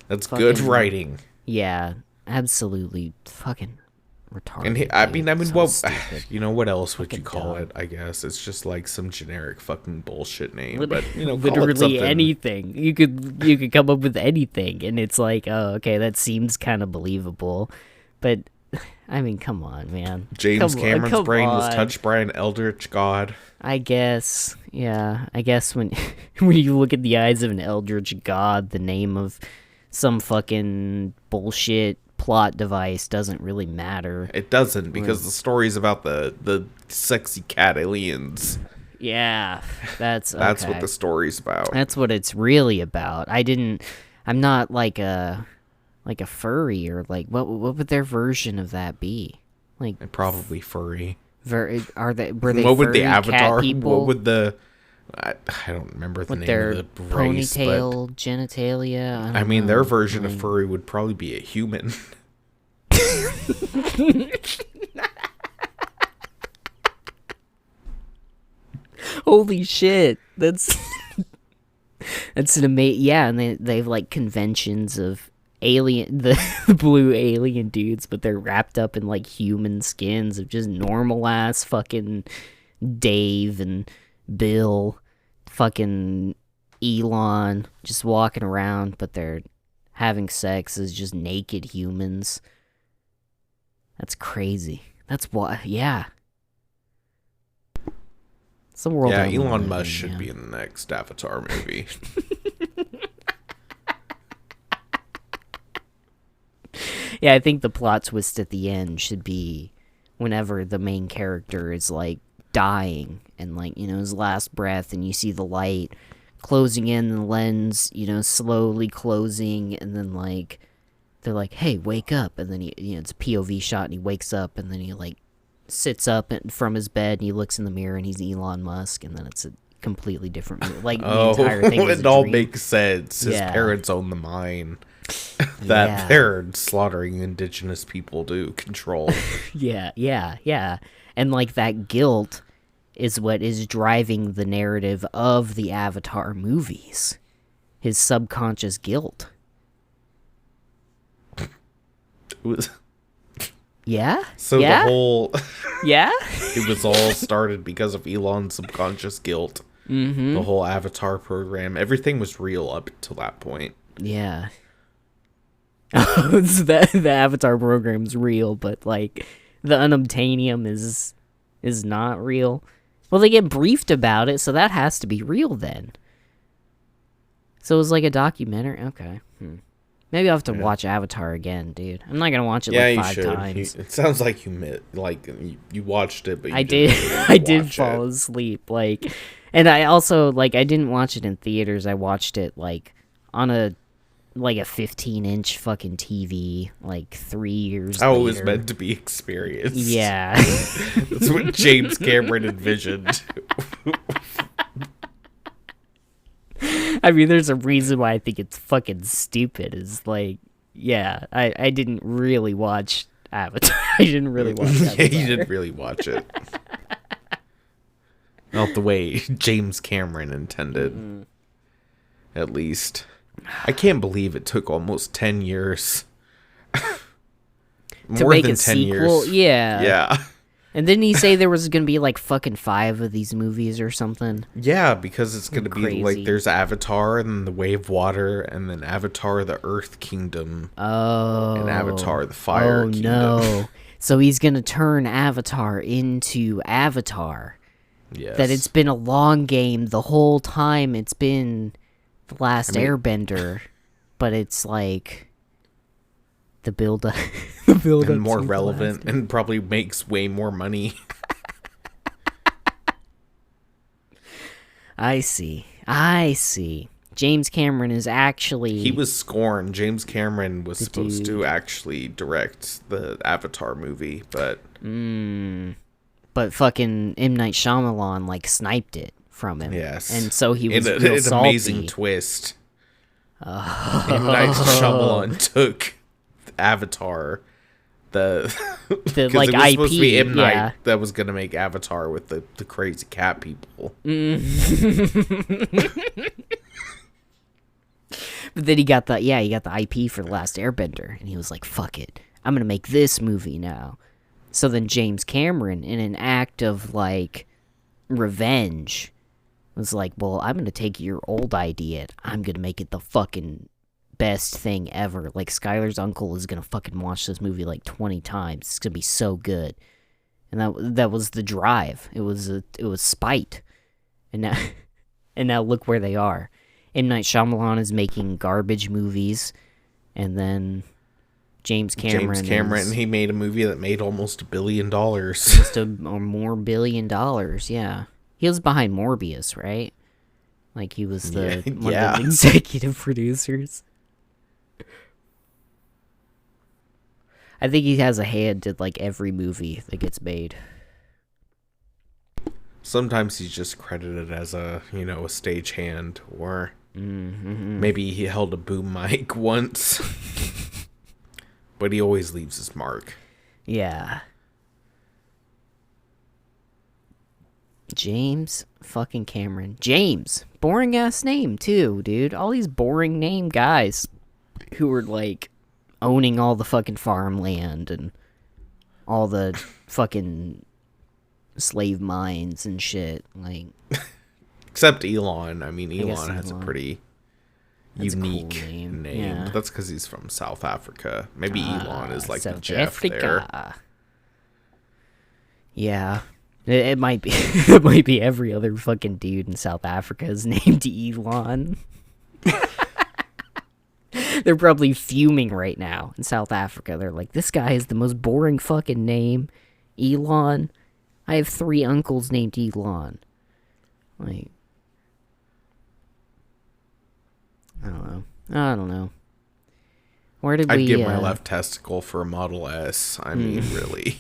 That's smart. That's good writing. Yeah, absolutely fucking retarded. And I mean, well, stupid. you know, what else would you Fucking call dumb. it? I guess it's just like some generic fucking bullshit name. But you know, call it literally something. anything. You could come up with anything, and it's like, oh, okay, that seems kind of believable. But I mean, come on, man. James Cameron's brain was on. touched by an eldritch god. I guess, yeah. I guess when when you look at the eyes of an eldritch god, the name of some fucking bullshit plot device doesn't really matter. It doesn't, because the story's about the sexy cat aliens. Yeah, that's That's okay. what the story's about. That's what it's really about. I'm not like a furry, or like what would their version of that be? Like Probably furry. were they What would furry the avatar? cat people? What would the? I don't remember the with name their of the race, ponytail genitalia? I mean, know. their version of Like- furry would probably be a human. Holy shit, that's that's an amazing. Yeah, and they've like conventions of the blue alien dudes, but they're wrapped up in like human skins of just normal ass fucking Dave and Bill, fucking Elon, just walking around, but they're having sex as just naked humans. That's crazy. That's why, yeah. It's the world. Yeah, I wanna Elon live Musk in, should yeah. be in the next Avatar movie. Yeah, I think the plot twist at the end should be whenever the main character is like dying and like, you know, his last breath, and you see the light closing in the lens, you know, slowly closing, and then like they're like, hey, wake up, and then he, you know, it's a POV shot, and he wakes up, and then he like sits up from his bed, and he looks in the mirror, and he's Elon Musk, and then it's a completely different movie. Like the entire thing is it a all dream. makes sense. His Yeah. parents own the mine that Yeah. they're slaughtering indigenous people to control. Yeah. And like that guilt is what is driving the narrative of the Avatar movies. His subconscious guilt. It was, Yeah? so yeah? the whole Yeah? it was all started because of Elon's subconscious guilt. Mm-hmm. The whole Avatar program, everything was real up until that point. Yeah. So the Avatar program's real, but like the unobtainium is not real. Well, they get briefed about it, so that has to be real then. So it was like a documentary. Okay. Maybe I'll have to watch Avatar again, dude. I'm not gonna watch it like 5 times. It sounds like you watched it, but you I didn't did. really I did watch fall it. asleep. Like, and I also like I didn't watch it in theaters. I watched it like on a 15-inch fucking TV like 3 years How it later. was meant to be experienced. Yeah. That's what James Cameron envisioned. I mean, there's a reason why I think it's fucking stupid. Is like, yeah, I didn't really watch Avatar. I didn't really watch Avatar. Yeah, you didn't really watch it. Not the way James Cameron intended. At least. I can't believe it took almost 10 years. To make a sequel? Yeah. Yeah. And didn't he say there was gonna be like fucking 5 of these movies or something? Yeah, because it's going to be Crazy. like there's Avatar and the Way of Water and then Avatar the Earth Kingdom Oh. and Avatar the Fire Kingdom. No. So he's gonna turn Avatar into Avatar. Yes. That it's been a long game the whole time. It's been The Last Airbender, but it's like the build up, and more relevant and probably makes way more money. I see. James Cameron is actually He was scorned. James Cameron was supposed to actually direct the Avatar movie, but but fucking M. Night Shyamalan like sniped it from him. yes. And so he was it's real an salty. amazing twist. M. Night Shyamalan took Avatar, the 'cause like it was supposed to be IP, M. Night yeah. that was gonna make Avatar with the crazy cat people. But then he got the IP for The Last Airbender, and he was like, fuck it, I'm gonna make this movie now. So then James Cameron, in an act of like revenge, was like, well, I'm gonna take your old idea and I'm gonna make it the fucking best thing ever. Like, Skylar's uncle is gonna fucking watch this movie like 20 times. It's gonna be so good. And that was the drive. It was spite. And now look where they are. M. Night Shyamalan is making garbage movies, and then James Cameron he made a movie that made almost $1 billion. just or more $1 billion. Yeah, he was behind Morbius, right? Like he was one of the executive producers. I think he has a hand in like every movie that gets made. Sometimes he's just credited as a stagehand, or maybe he held a boom mic once. But he always leaves his mark. Yeah. James fucking Cameron. James. Boring ass name too, dude. All these boring name guys who were like owning all the fucking farmland and all the fucking slave mines and shit. Like, except Elon. I mean, guess Elon has a Elon. pretty That's a cool unique name. name. Yeah. But that's because he's from South Africa. Maybe Elon is like the South Jeff there. Africa. Yeah. It might be. It might be every other fucking dude in South Africa is named Elon. They're probably fuming right now in South Africa. They're like, this guy is the most boring fucking name. Elon. I have 3 uncles named Elon. Like, I don't know. Where did I'd we... give my left testicle for a Model S. I mean, really.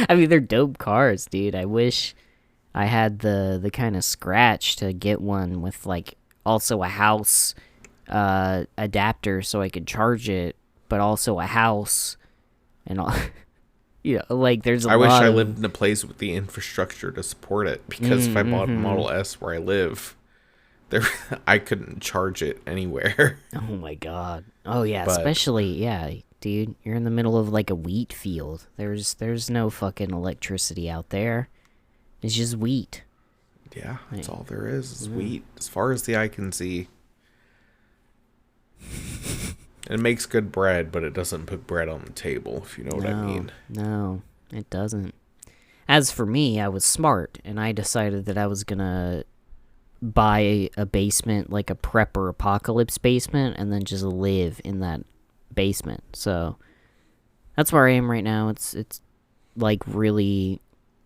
I mean, they're dope cars, dude. I wish I had the kind of scratch to get one with, like, also a house adapter so I could charge it, but also a house and all. Like, there's I wish I lived in a place with the infrastructure to support it, because if I bought a Model S where I live, I couldn't charge it anywhere. Oh my god. Oh yeah, But- especially dude, you're in the middle of like a wheat field. There's no fucking electricity out there. It's just wheat. Yeah, that's all there is wheat, as far as the eye can see. It makes good bread, but it doesn't put bread on the table, if you know what I mean. No, it doesn't. As for me, I was smart, and I decided that I was gonna buy a basement, like a prepper apocalypse basement, and then just live in that basement. So that's where I am right now. It's like really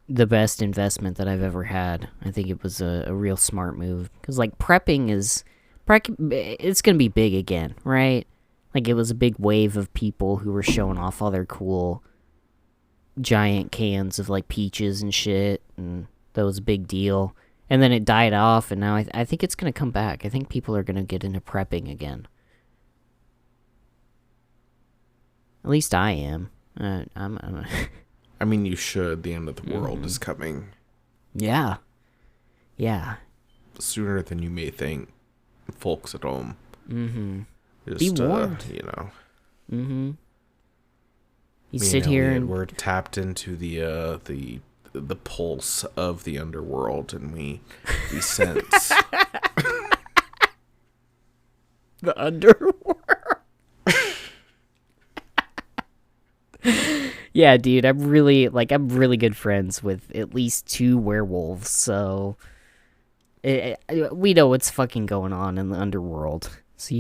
the best investment that I've ever had. I think it was a real smart move, because like it's gonna be big again, right? Like, it was a big wave of people who were showing off all their cool giant cans of like peaches and shit, and that was a big deal. And then it died off, and now I think it's gonna come back. I think people are gonna get into prepping again. At least I am. I'm I mean, you should. The end of the world is coming. Yeah. Sooner than you may think, folks at home. Mm-hmm. Just, Be warned. Mm-hmm. You sit here and we're tapped into the pulse of the underworld, and we sense the underworld. Yeah, dude, I'm really good friends with at least 2 werewolves, so we know what's fucking going on in the underworld. So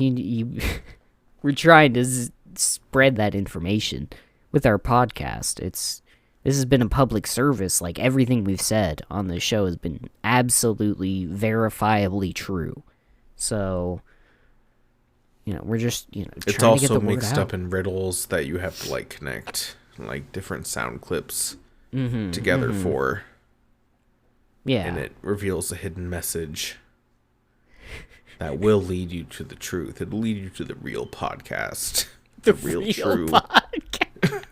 we're trying to spread that information with our podcast. This has been a public service. Like, everything we've said on this show has been absolutely verifiably true. So, we're just, it's trying to get the also word mixed out. up in riddles that you have to like connect like different sound clips together for. Yeah. And it reveals a hidden message that will lead you to the truth. It'll lead you to the real podcast. The real true podcast.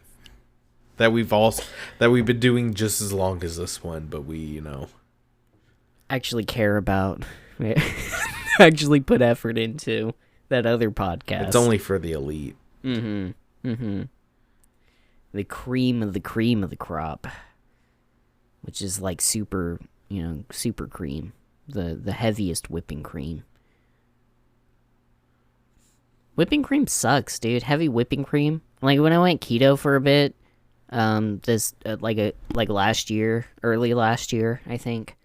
that we've been doing just as long as this one, but we, actually care about, actually put effort into that other podcast. It's only for the elite. The cream of the crop, which is like super cream, the heaviest whipping cream. Whipping cream sucks, dude. Heavy whipping cream. Like, when I went keto for a bit, early last year, I think,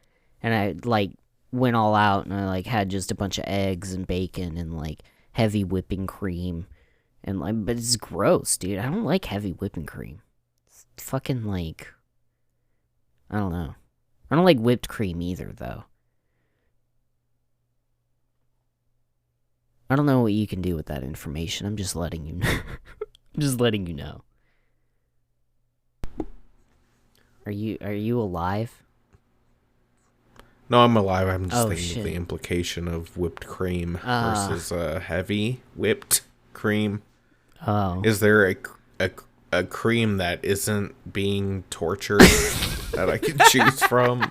and I like went all out, and I like had just a bunch of eggs and bacon and like heavy whipping cream, and like, but it's gross, dude. I don't like heavy whipping cream. It's fucking like, I don't know. I don't like whipped cream either, though. I don't know what you can do with that information. I'm just letting you know. Are you alive? No, I'm alive. I'm just thinking shit. of the implication of whipped cream versus heavy whipped cream. Oh. Is there a cream that isn't being tortured that I can choose from?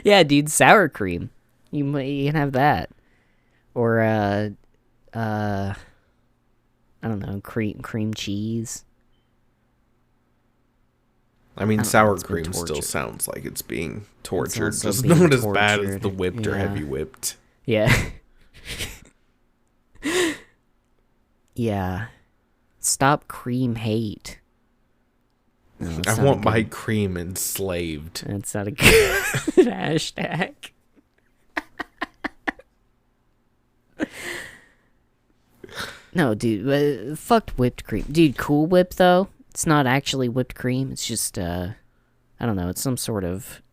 Yeah, dude, sour cream. You can have that, or I don't know, cream cheese. I mean, sour it's been cream still tortured. sounds like it's being tortured. also Just being not as bad as tortured. the whipped or Yeah. heavy whipped. Yeah. Yeah. Stop cream hate. No, I that's not want a my good- cream enslaved. That's not a good hashtag. No, dude, fuck whipped cream. Dude, Cool Whip, though, it's not actually whipped cream. It's just, I don't know, it's some sort of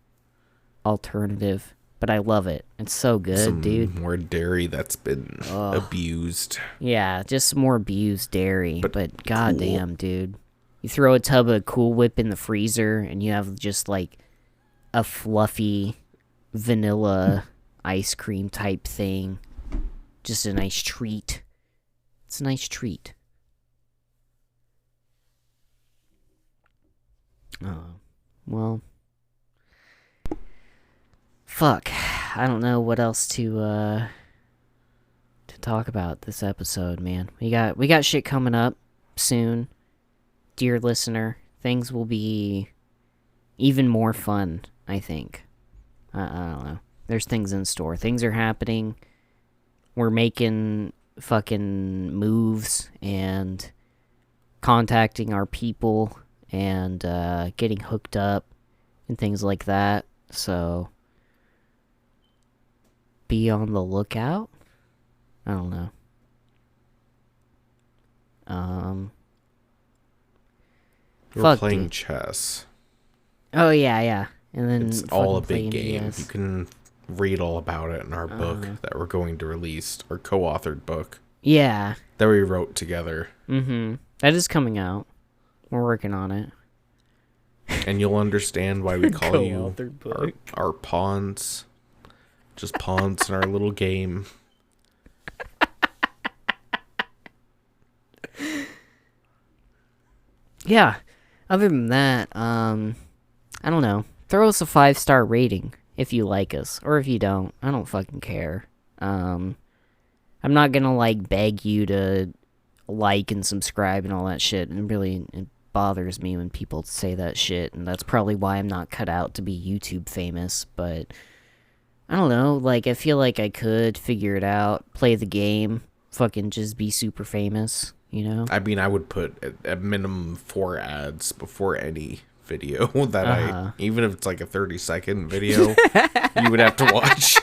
alternative. But I love it. It's so good, Some dude. more dairy that's been abused. Yeah, just some more abused dairy. But goddamn, cool. dude. You throw a tub of Cool Whip in the freezer, and you have just, like, a fluffy vanilla ice cream type thing. Just a nice treat. It's a nice treat. Oh, well. Fuck. I don't know what else to talk about this episode, man. We got shit coming up soon. Dear listener, things will be even more fun, I think. I don't know. There's things in store. Things are happening. we're making fucking moves and contacting our people and getting hooked up and things like that. So be on the lookout. I don't know. We're playing chess. Oh yeah. And then It's all a fucking big game. DS. You can read all about it in our book that we're going to release, our co-authored book Yeah. that we wrote together. Mm-hmm. That is coming out. We're working on it. And you'll understand why we call you Co-authored book. our pawns. Just pawns in our little game. Yeah. Other than that, I don't know. Throw us a 5-star rating if you like us, or if you don't. I don't fucking care. I'm not gonna like beg you to like and subscribe and all that shit. It bothers me when people say that shit, and that's probably why I'm not cut out to be YouTube famous. But I don't know. Like, I feel like I could figure it out, play the game, fucking just be super famous. You know? I mean, I would put a minimum 4 ads before any video that even if it's like a 30-second video, you would have to watch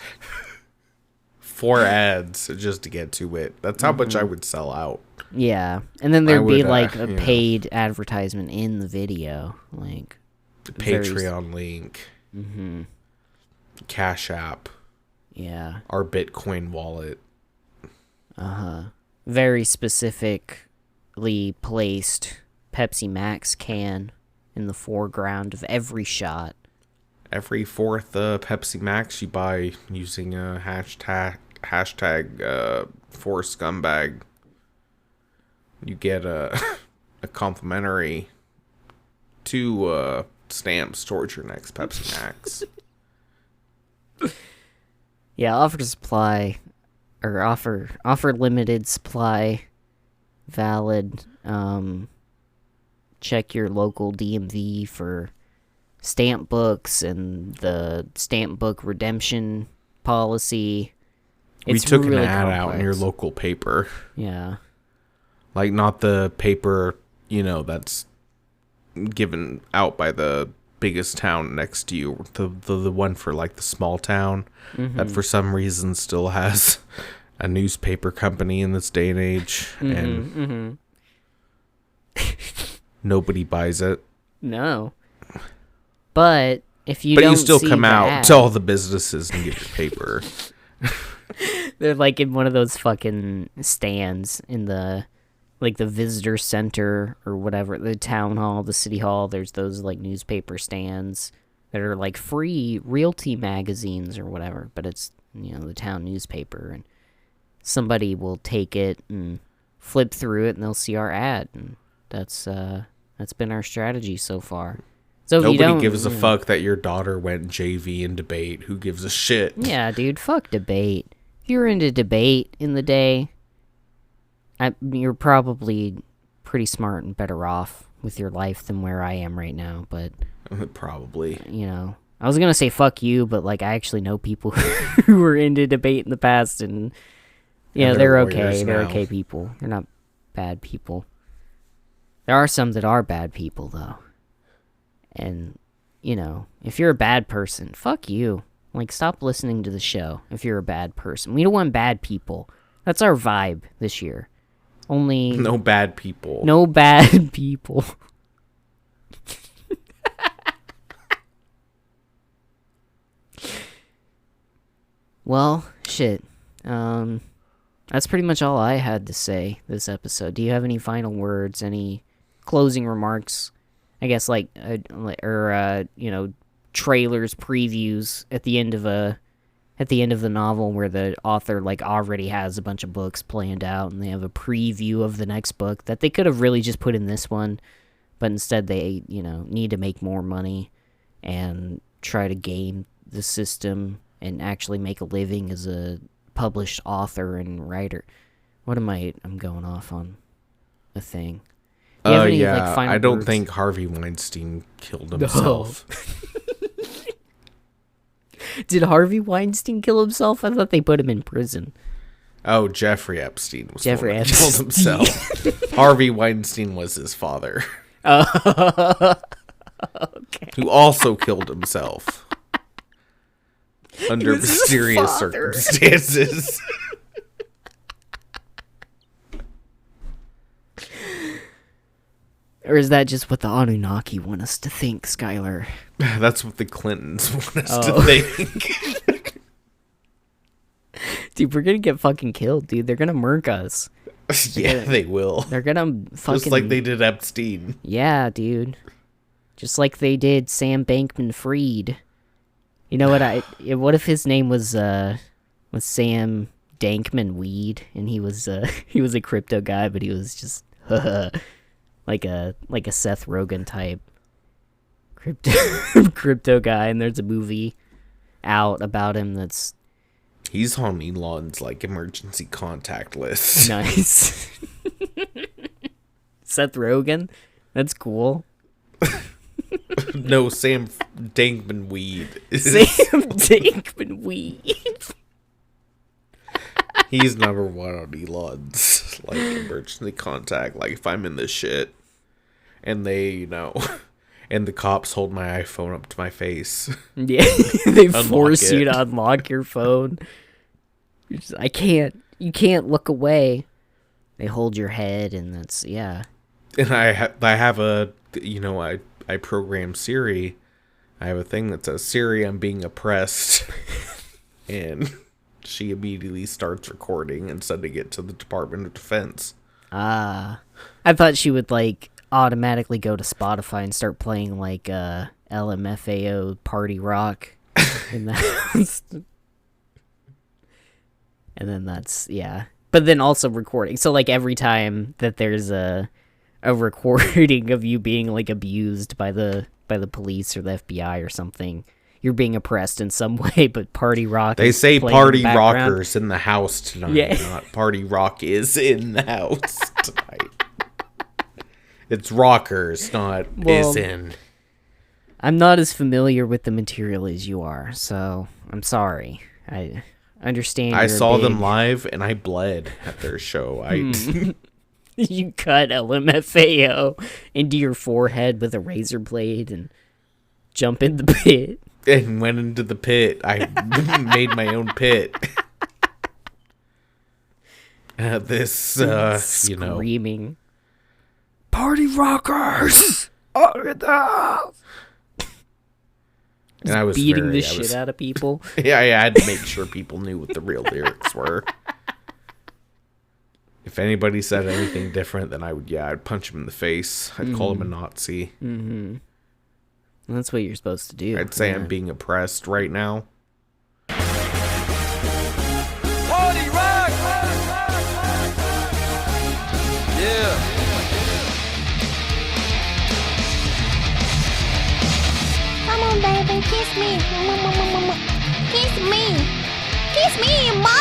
4 ads just to get to it. That's how much I would sell out. Yeah. And then there'd be like a you paid advertisement in the video. Like the Patreon link, Cash App, yeah. our Bitcoin wallet. Very specifically placed Pepsi Max can in the foreground of every shot. Every 4th Pepsi Max you buy using a hashtag for scumbag, you get a complimentary 2 stamps towards your next Pepsi Max. Yeah, offer supply, or offer limited supply, valid. Check your local DMV for stamp books and the stamp book redemption policy. We took an ad out in your local paper. Yeah. Like, not the paper, that's given out by the biggest town next to you. The one for, like, the small town that for some reason still has a newspaper company in this day and age. And nobody buys it. No. But if you don't still see come the out ad, to all the businesses and get your paper. they're like in one of those fucking stands in the visitor center or whatever, the town hall, the city hall. There's those like newspaper stands that are like free realty magazines or whatever, but it's, the town newspaper, and somebody will take it and flip through it and they'll see our ad, and that's been our strategy so far. So nobody gives a fuck that your daughter went JV in debate. Who gives a shit? Yeah, dude, fuck debate. If you're into debate in the day, you're probably pretty smart and better off with your life than where I am right now, but probably. I was gonna say fuck you, but like I actually know people who were into debate in the past, and they're okay. They're okay people. They're not bad people. There are some that are bad people though. And, if you're a bad person, fuck you. Like, stop listening to the show if you're a bad person. We don't want bad people. That's our vibe this year. Only... No bad people. No bad people. Well, shit. That's pretty much all I had to say this episode. Do you have any final words, any closing remarks? I guess trailers, previews at the end of the novel where the author like already has a bunch of books planned out and they have a preview of the next book that they could have really just put in this one, but instead they, need to make more money and try to game the system and actually make a living as a published author and writer. I'm going off on a thing. I don't think Harvey Weinstein killed himself. Did Harvey Weinstein kill himself? I thought they put him in prison. Oh, Jeffrey Epstein was Jeffrey the one that killed Epstein. himself. Harvey Weinstein was his father, Okay. who also killed himself under was his mysterious father. circumstances. Or is that just what the Annunaki want us to think, Skylar? That's what the Clintons want us Oh. to think. Dude, we're gonna get fucking killed, dude. They're gonna murk us. Yeah, they will. They're gonna fucking... Just like they did Epstein. Yeah, dude. Just like they did Sam Bankman-Fried. You know what? What if his name was Sam Dankman Weed, and he was a crypto guy, but he was just like a Seth Rogen type crypto guy, and there's a movie out about him that's He's on Elon's like emergency contact list. nice. Seth Rogen? That's cool. No, Sam Dankman Weed. Sam Dankman Weed. He's number one on Elon's like emergency contact. Like if I'm in this shit and they, and the cops hold my iPhone up to my face. Yeah, they Unlock force you it. to unlock your phone. You're just, you can't look away. They hold your head, and that's, yeah. And I have a, I program Siri. I have a thing that says, Siri, I'm being oppressed. And she immediately starts recording and sending it to the Department of Defense. I thought she would, like, automatically go to Spotify and start playing, like, LMFAO Party Rock in the house. And then that's, yeah. But then also recording. So, like, every time that there's a recording of you being, like, abused by the police or the FBI or something, you're being oppressed in some way, but Party Rock They is say playing in party the background. rockers in the house tonight. Yeah. Not party rock is in the house tonight. It's rockers, not Well, is in. I'm not as familiar with the material as you are, so I'm sorry. I understand. I you're saw them big- live and I bled at their show. You cut LMFAO into your forehead with a razor blade and jump in the pit. and went into the pit. I made my own pit. Screaming. Party rockers! Are in the house! And I was beating the I shit was- out of people. Yeah, I had to make sure people knew what the real lyrics were. If anybody said anything different, then I'd punch him in the face. I'd call him a Nazi. That's what you're supposed to do. I'd say yeah. I'm being oppressed right now. Party rock! Yeah. Come on, baby, kiss me. Kiss me. Kiss me, mama.